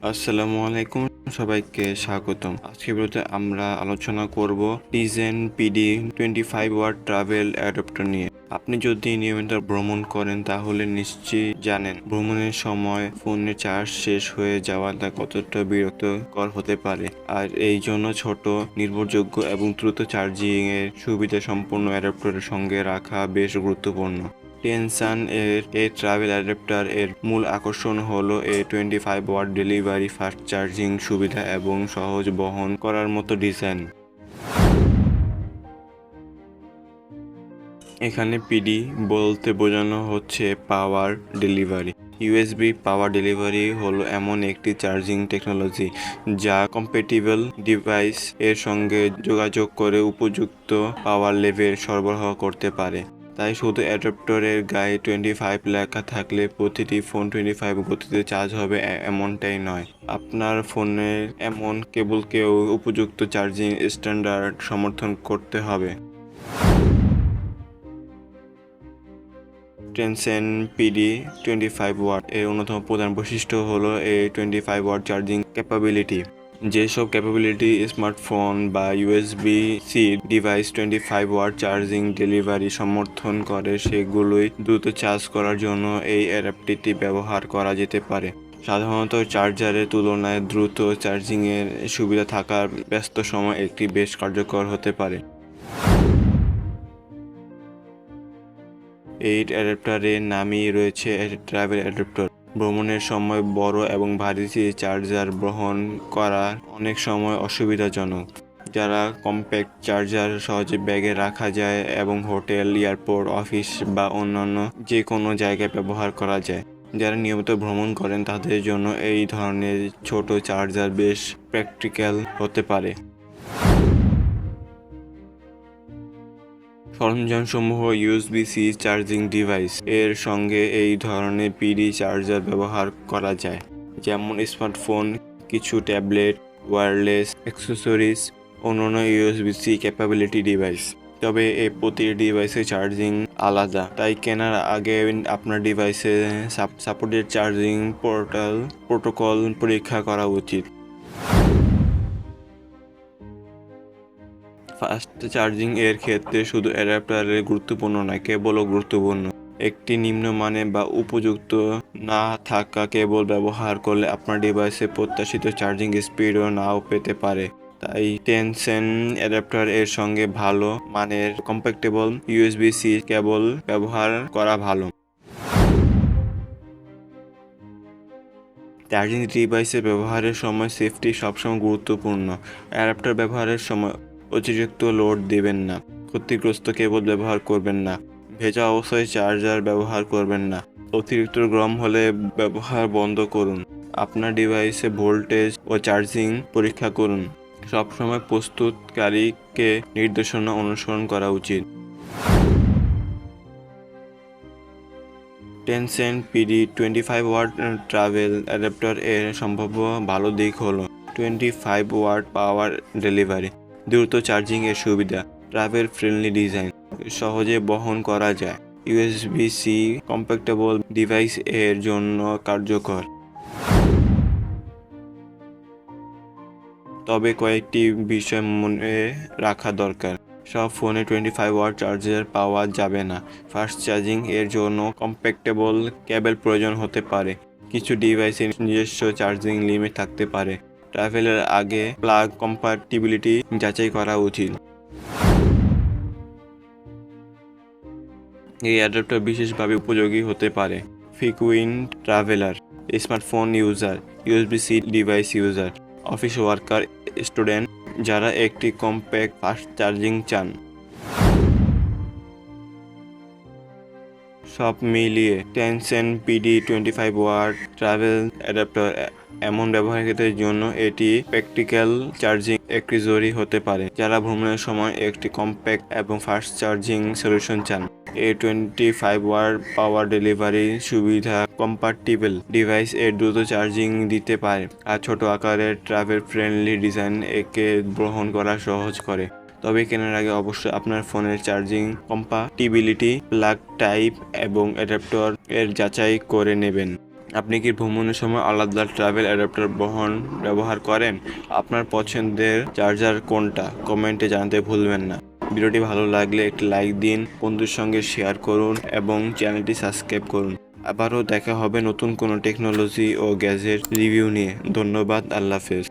আসসালামু আলাইকুম, সবাইকে স্বাগতম। আজকের ভিডিওতে আমরা আলোচনা করব টিজেন পিডি 25 ওয়াট ট্রাভেল অ্যাডাপ্টার নিয়ে। আপনি যদি নিয়মিত ভ্রমণ করেন তাহলে নিশ্চয়ই জানেন ভ্রমণের সময় ফোনের চার্জ শেষ হয়ে যাওয়াটা কতটা বিরক্তকর হতে পারে। আর এই জন্য ছোট, নির্ভরযোগ্য এবং দ্রুত চার্জিং এর সুবিধা সম্পন্ন অ্যাডাপ্টারের সঙ্গে রাখা বেশ গুরুত্বপূর্ণ। টেনসান এর ট্রাভেল অ্যাডাপ্টার এর মূল আকর্ষণ হলো এর 25 ওয়াট ডেলিভারি, ফাস্ট চার্জিং সুবিধা এবং সহজ বহন করার মতো ডিজাইন। এখানে পিডি বলতে বোঝানো হচ্ছে পাওয়ার ডেলিভারি। ইউএসবি পাওয়ার ডেলিভারি হলো এমন একটি চার্জিং টেকনোলজি যা কম্প্যাটিবল ডিভাইস এর সঙ্গে যোগাযোগ করে উপযুক্ত পাওয়ার লেভেল সরবরাহ করতে পারে। তাই শুধু অ্যাডাপ্টারের গায়ে 25 লেখা থাকলে প্রতিটি ফোন 25 গতিতে চার্জ হবে এমনটাই নয়। আপনার ফোনের এমন কেবলকেও উপযুক্ত চার্জিং স্ট্যান্ডার্ড সমর্থন করতে হবে। টেনসেন পিডি 25 ওয়াট এর অন্যতম প্রধান বৈশিষ্ট্য হলো এর 25 ওয়াট চার্জিং ক্যাপাবিলিটি। যেসব ক্যাপাবিলিটি স্মার্টফোন বা USB-C device 25 watt charging delivery সমর্থন করে সেগুলোই দ্রুত চার্জ করার জন্য এই অ্যাডাপ্টারটি ব্যবহার করা যেতে পারে। সাধারণত চার্জারের তুলনায় দ্রুত চার্জিংয়ের সুবিধা থাকার ব্যস্ত সময় একটি বেশ কার্যকর হতে পারে। এই অ্যাডাপ্টারের নামই রয়েছে ট্রাভেল অ্যাডাপ্টার। ভ্রমণের সময় বড় এবং ভারী চার্জার বহন করা অনেক সময় অসুবিধাজনক। যারা কম্প্যাক্ট চার্জার সহজে ব্যাগে রাখা যায় এবং হোটেল, এয়ারপোর্ট, অফিস বা অন্যান্য যে কোনো জায়গায় ব্যবহার করা যায়। যারা নিয়মিত ভ্রমণ করেন তাদের জন্য এই ধরনের ছোট চার্জার বেশ প্র্যাকটিক্যাল হতে পারে। সরঞ্জামসমূহ USB-C চার্জিং ডিভাইস এর সঙ্গে এই ধরনের পিডি চার্জার ব্যবহার করা যায়, যেমন স্মার্টফোন, কিছু ট্যাবলেট, ওয়্যারলেস অ্যাক্সেসরিজ, অন্যান্য USB-C ক্যাপাবিলিটি ডিভাইস। তবে এই প্রতিটি ডিভাইসের চার্জিং আলাদা, তাই কেনার আগে আপনার ডিভাইসে সাপোর্টেড চার্জিং প্রোটোকল পরীক্ষা করা উচিত। ফাস্ট চার্জিং এর ক্ষেত্রে শুধু অ্যাডাপ্টারের গুরুত্বপূর্ণ নয়, কেবলও গুরুত্বপূর্ণ। একটি নিম্নমানের বা উপযুক্ত না থাকা কেবল ব্যবহার করলে আপনার ডিভাইসে প্রত্যাশিত চার্জিং স্পিডও নাও পেতে পারে। তাই টেনসেন অ্যাডাপ্টার এর সঙ্গে ভালো মানের কম্প্যাক্টেবল USB-C কেবল ব্যবহার করা ভালো। চার্জিং ডিভাইসের ব্যবহারের সময় সেফটি সবসময় গুরুত্বপূর্ণ। অ্যাডাপ্টার ব্যবহারের সময় অতিরিক্ত লোড দেবেন না, ক্ষতিগ্রস্ত কেবল ব্যবহার করবেন না, ভেজা অবস্থায় চার্জার ব্যবহার করবেন না, অতিরিক্ত গরম হলে ব্যবহার বন্ধ করুন। আপনার ডিভাইসে ভোল্টেজ ও চার্জিং পরীক্ষা করুন। সবসময় প্রস্তুতকারীকে নির্দেশনা অনুসরণ করা উচিত। Tensen PD 25 watt travel adapter এর সম্ভাব্য ভালো দিক হলো 25 ওয়াট পাওয়ার ডেলিভারি, দ্রুত চার্জিং এর সুবিধা, ট্রাভেল ফ্রেন্ডলি ডিজাইন, সহজে বহন করা যায়, USB-C কম্প্যাক্টেবল ডিভাইস এর জন্য কার্যকর। তবে কয়েকটি বিষয় মনে রাখা দরকার। সব ফোনে 25 ওয়াট চার্জার পাওয়া যাবে না। ফাস্ট চার্জিং এর জন্য কম্প্যাক্টেবল কেবল প্রয়োজন হতে পারে। কিছু ডিভাইসের নিজস্ব চার্জিং লিমিট থাকতে পারে। ট্রাভেলের আগে প্লাগ কম্প্যাটিবিলিটি যাচাই করা উচিত। এই অ্যাডাপ্টার বিশেষভাবে উপযোগী হতে পারে frequent traveller, smartphone user, USB-C device user, office worker, student যারা একটি কম্প্যাক্ট ফাস্ট চার্জিং চান। সব মিলিয়ে Tensen PD 25 watt travel adapter এমন ব্যবহারকারীদের জন্য এটি প্র্যাকটিক্যাল চার্জিং অ্যাক্সেসরি হতে পারে যারা ভ্রমণের সময় একটি কম্প্যাক্ট এবং ফাস্ট চার্জিং সলিউশন চান। এই 25 ওয়াট পাওয়ার ডেলিভারি সুবিধা কম্প্যাটিবল ডিভাইস এর দ্রুত চার্জিং দিতে পারে, আর ছোট আকারের ট্রাভেল ফ্রেন্ডলি ডিজাইন একে গ্রহণ করা সহজ করে। তবে কেনার আগে অবশ্যই আপনার ফোনের চার্জিং কম্প্যাটিবিলিটি, প্লাগ টাইপ এবং অ্যাডাপ্টার এর যাচাই করে নেবেন। আপনি কি ভ্রমণের সময় আলাদা ট্রাভেল অ্যাডাপ্টার ব্যবহার করেন? আপনার পছন্দের চার্জার কোনটা? কমেন্টে জানাতে ভুলবেন না। ভিডিওটি ভালো লাগলে একটি লাইক দিন, বন্ধুর সঙ্গে শেয়ার করুন এবং চ্যানেলটি সাবস্ক্রাইব করুন। আবারও দেখা হবে নতুন কোনো টেকনোলজি ও গ্যাজেট রিভিউ নিয়ে। ধন্যবাদ, আল্লাহ হাফেজ।